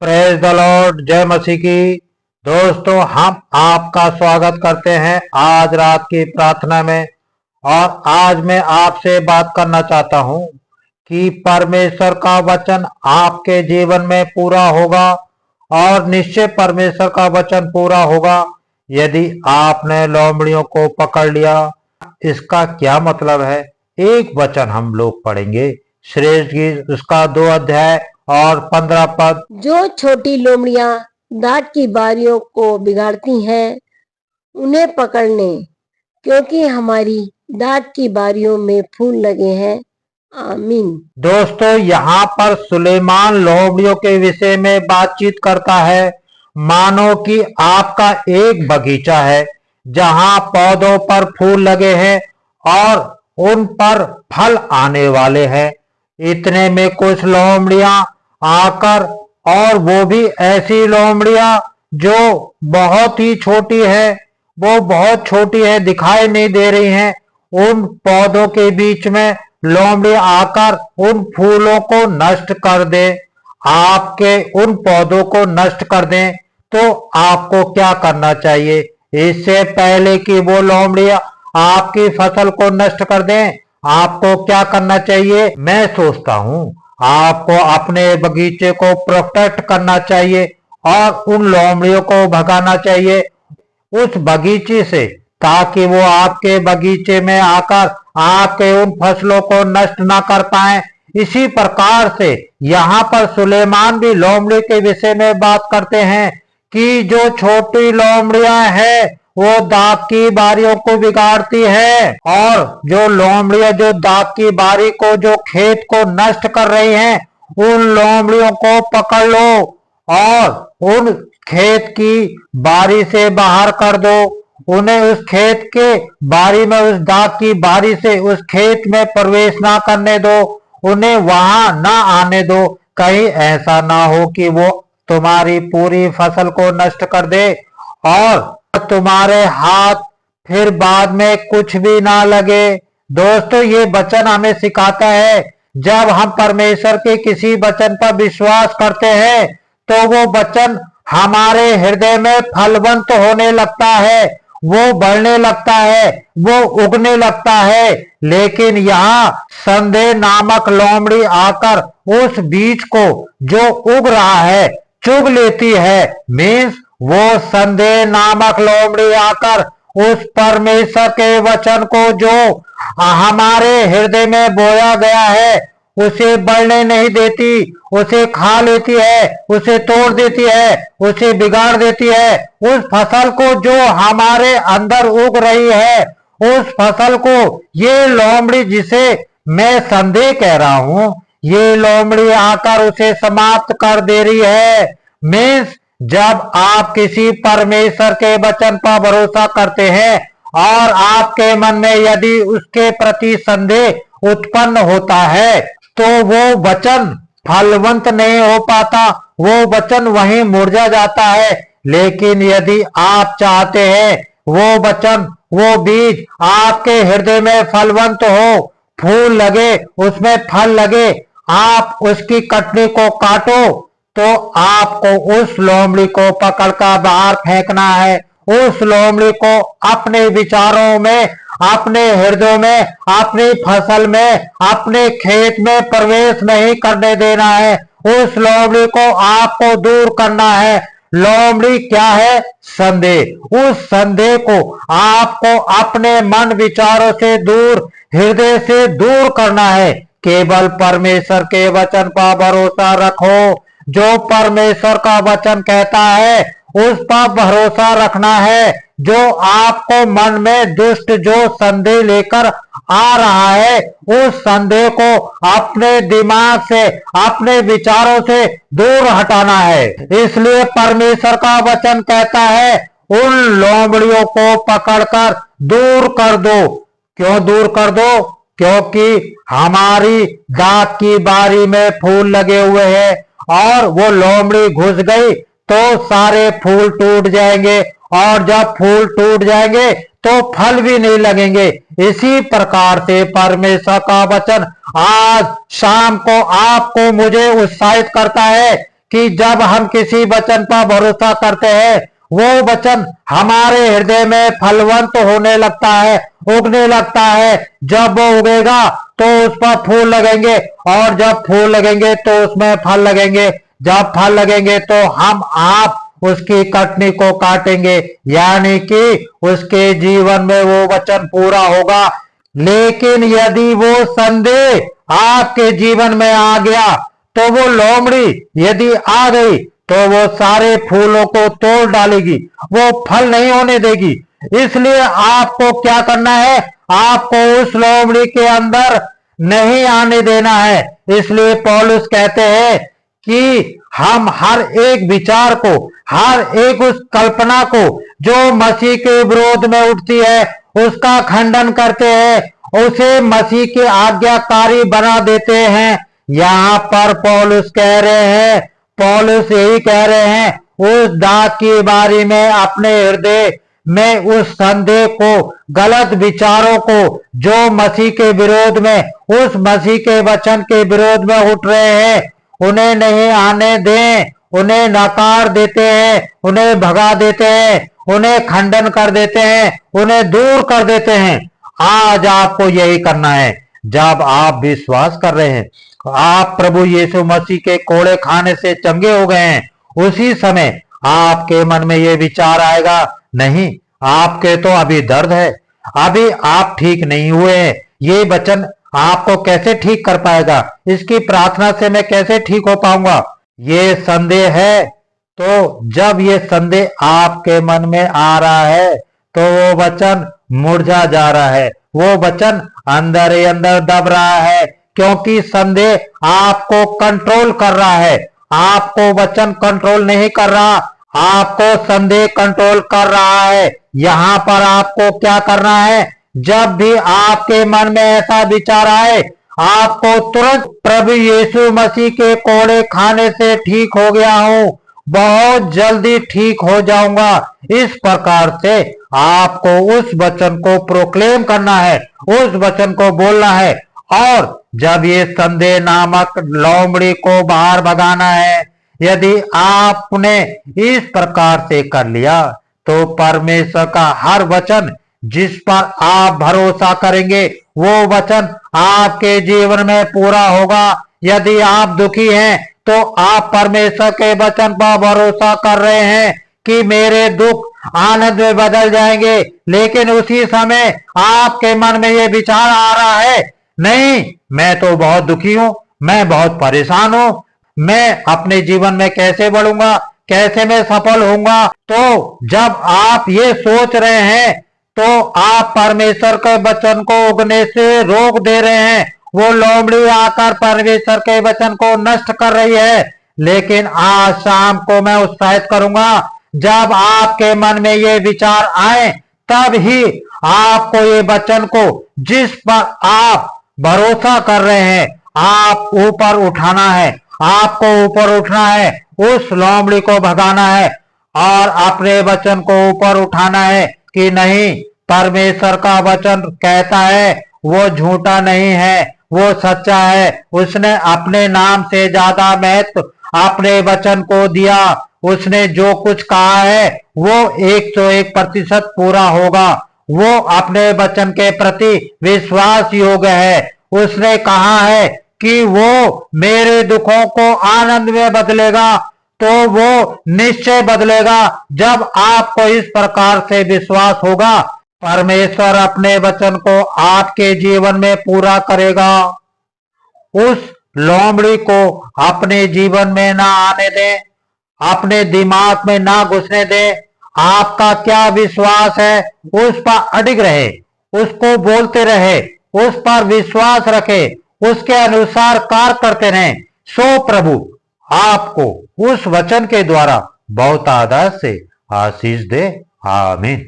Praise the Lord, जय मसीह की। दोस्तों, हम आपका स्वागत करते हैं आज रात की प्रार्थना में। और आज मैं आपसे बात करना चाहता हूं कि परमेश्वर का वचन आपके जीवन में पूरा होगा और निश्चय परमेश्वर का वचन पूरा होगा यदि आपने लोमड़ियों को पकड़ लिया। इसका क्या मतलब है? एक वचन हम लोग पढ़ेंगे, श्रेष्ठ गीत उसका 2 अध्याय और 15 पद। जो छोटी लोमड़ियां दाट की बारियों को बिगाड़ती हैं, उन्हें पकड़ने, क्योंकि हमारी दाट की बारियों में फूल लगे हैं। आमीन। दोस्तों, यहाँ पर सुलेमान लोमड़ियों के विषय में बातचीत करता है। मानो कि आपका एक बगीचा है जहाँ पौधों पर फूल लगे हैं और उन पर फल आने वाले हैं। इतने में कुछ लोमड़ियां आकर, और वो भी ऐसी लोमड़ियां जो बहुत ही छोटी है, वो बहुत छोटी है, दिखाई नहीं दे रही हैं। उन पौधों के बीच में लोमड़ी आकर उन फूलों को नष्ट कर दे, आपके उन पौधों को नष्ट कर दें, तो आपको क्या करना चाहिए? इससे पहले कि वो लोमड़ियां आपकी फसल को नष्ट कर दें, आपको क्या करना चाहिए? मैं सोचता हूँ आपको अपने बगीचे को प्रोटेक्ट करना चाहिए और उन लोमड़ियों को भगाना चाहिए उस बगीचे से, ताकि वो आपके बगीचे में आकर आपके उन फसलों को नष्ट ना कर पाए। इसी प्रकार से यहाँ पर सुलेमान भी लोमड़ी के विषय में बात करते हैं कि जो छोटी लोमड़ियां हैं वो दाख की बारियों को बिगाड़ती है, और जो लोमड़ियां जो दाख की बारी को, जो खेत को नष्ट कर रही हैं, उन लोमड़ियों को पकड़ लो और उन खेत की बारी से बाहर कर दो। उन्हें उस खेत के बारी में, उस दाख की बारी से उस खेत में प्रवेश ना करने दो, उन्हें वहां ना आने दो। कहीं ऐसा ना हो कि वो तुम्हारी पूरी फसल को नष्ट कर दे और तुम्हारे हाथ फिर बाद में कुछ भी ना लगे। दोस्तों, ये वचन हमें सिखाता है, जब हम परमेश्वर के किसी वचन पर विश्वास करते हैं तो वो वचन हमारे हृदय में फलवंत होने लगता है, वो बढ़ने लगता है, वो उगने लगता है। लेकिन यहाँ संदेह नामक लोमड़ी आकर उस बीज को जो उग रहा है चुग लेती है। मीन्स वो संदेह नामक लोमड़ी आकर उस परमेश्वर के वचन को जो हमारे हृदय में बोया गया है उसे बढ़ने नहीं देती, उसे खा लेती है, उसे तोड़ देती है, उसे बिगाड़ देती है। उस फसल को जो हमारे अंदर उग रही है, उस फसल को ये लोमड़ी, जिसे मैं संदेह कह रहा हूं, ये लोमड़ी आकर उसे समाप्त कर दे रही है। मीन्स जब आप किसी परमेश्वर के वचन पर भरोसा करते हैं और आपके मन में यदि उसके प्रति संदेह उत्पन्न होता है, तो वो वचन फलवंत नहीं हो पाता, वो वचन वहीं मुरझा जाता है। लेकिन यदि आप चाहते हैं वो वचन, वो बीज आपके हृदय में फलवंत हो, फूल लगे, उसमें फल लगे, आप उसकी कटनी को काटो, तो आपको उस लोमड़ी को पकड़कर बाहर फेंकना है। उस लोमड़ी को अपने विचारों में, अपने हृदय में, अपनी फसल में, अपने खेत में प्रवेश नहीं करने देना है। उस लोमड़ी को आपको दूर करना है। लोमड़ी क्या है? संदेह। उस संदेह को आपको अपने मन विचारों से दूर, हृदय से दूर करना है। केवल परमेश्वर के वचन पर भरोसा रखो। जो परमेश्वर का वचन कहता है उस पर भरोसा रखना है। जो आपको मन में दुष्ट जो संदेह लेकर आ रहा है, उस संदेह को अपने दिमाग से, अपने विचारों से दूर हटाना है। इसलिए परमेश्वर का वचन कहता है उन लोमड़ियों को पकड़कर दूर कर दो। क्यों दूर कर दो? क्योंकि हमारी दाख की बारी में फूल लगे हुए हैं और वो लोमड़ी घुस गई तो सारे फूल टूट जाएंगे, और जब फूल टूट जाएंगे तो फल भी नहीं लगेंगे। इसी प्रकार से परमेश्वर का वचन आज शाम को आपको, मुझे उत्साहित करता है कि जब हम किसी वचन पर भरोसा करते हैं, वो वचन हमारे हृदय में फलवंत होने लगता है, उगने लगता है। जब वो उगेगा तो उस पर फूल लगेंगे, और जब फूल लगेंगे तो उसमें फल लगेंगे। जब फल लगेंगे तो हम आप उसकी कटनी को काटेंगे, यानी कि उसके जीवन में वो वचन पूरा होगा। लेकिन यदि वो संदेह आपके जीवन में आ गया, तो वो लोमड़ी यदि आ गई तो वो सारे फूलों को तोड़ डालेगी, वो फल नहीं होने देगी। इसलिए आपको क्या करना है? आपको उस लोमड़ी के अंदर नहीं आने देना है। इसलिए पौलुस कहते हैं कि हम हर एक विचार को, हर एक उस कल्पना को जो मसीह के विरोध में उठती है, उसका खंडन करते हैं, उसे मसीह के आज्ञाकारी बना देते हैं। यहाँ पर पौलुस कह रहे हैं, पौलुस यही कह रहे हैं, उस दाग की बारी में अपने हृदय में उस संदेह को, गलत विचारों को जो मसीह के विरोध में, उस मसीह के वचन के विरोध में उठ रहे हैं, उन्हें नहीं आने दें। उन्हें नकार देते हैं, उन्हें भगा देते हैं, उन्हें खंडन कर देते हैं, उन्हें दूर कर देते हैं। आज आपको यही करना है। जब आप विश्वास कर रहे हैं, आप प्रभु यीशु मसीह के कोड़े खाने से चंगे हो गए हैं, उसी समय आपके मन में ये विचार आएगा, नहीं, आपके तो अभी दर्द है, अभी आप ठीक नहीं हुए हैं, ये वचन आपको कैसे ठीक कर पाएगा? इसकी प्रार्थना से मैं कैसे ठीक हो पाऊंगा? ये संदेह है। तो जब ये संदेह आपके मन में आ रहा है, तो वो वचन मुरझा जा रहा है, वो वचन अंदर ही अंदर दब रहा है, क्योंकि संदेह आपको कंट्रोल कर रहा है। आपको वचन कंट्रोल नहीं कर रहा, आपको संदेह कंट्रोल कर रहा है। यहाँ पर आपको क्या करना है? जब भी आपके मन में ऐसा विचार आए, आपको तुरंत प्रभु यीशु मसीह के कोड़े खाने से ठीक हो गया हूँ, बहुत जल्दी ठीक हो जाऊंगा, इस प्रकार से आपको उस वचन को प्रोक्लेम करना है, उस वचन को बोलना है। और जब ये संदेह नामक लोमड़ी को बाहर भगाना है, यदि आपने इस प्रकार से कर लिया, तो परमेश्वर का हर वचन जिस पर आप भरोसा करेंगे, वो वचन आपके जीवन में पूरा होगा। यदि आप दुखी हैं, तो आप परमेश्वर के वचन पर भरोसा कर रहे हैं कि मेरे दुख आनंद में बदल जाएंगे, लेकिन उसी समय आपके मन में ये विचार आ रहा है, नहीं, मैं तो बहुत दुखी हूं, मैं बहुत परेशान हूं, मैं अपने जीवन में कैसे बढ़ूंगा, कैसे मैं सफल होऊंगा। तो जब आप ये सोच रहे हैं, तो आप परमेश्वर के वचन को उगने से रोक दे रहे हैं। वो लोमड़ी आकर परमेश्वर के वचन को नष्ट कर रही है। लेकिन आज शाम को मैं उत्साहित करूंगा, जब आपके मन में ये विचार आए, तब ही आपको ये वचन को जिस पर आप भरोसा कर रहे हैं, आप ऊपर उठाना है। आपको ऊपर उठना है, उस लोमड़ी को भगाना है और अपने वचन को ऊपर उठाना है कि नहीं, परमेश्वर का वचन कहता है वो झूठा नहीं है, वो सच्चा है। उसने अपने नाम से ज्यादा महत्व अपने वचन को दिया। उसने जो कुछ कहा है वो 101% पूरा होगा। वो अपने वचन के प्रति विश्वास योग्य है। उसने कहा है कि वो मेरे दुखों को आनंद में बदलेगा, तो वो निश्चय बदलेगा। जब आपको इस प्रकार से विश्वास होगा, परमेश्वर अपने वचन को आपके जीवन में पूरा करेगा। उस लोमड़ी को अपने जीवन में ना आने दें, अपने दिमाग में ना घुसने दें। आपका क्या विश्वास है, उस पर अडिग रहे, उसको बोलते रहे, उस पर विश्वास रखे, उसके अनुसार कार्य करते रहें। सो प्रभु आपको उस वचन के द्वारा बहुत आदर से आशीष दे। आमीन।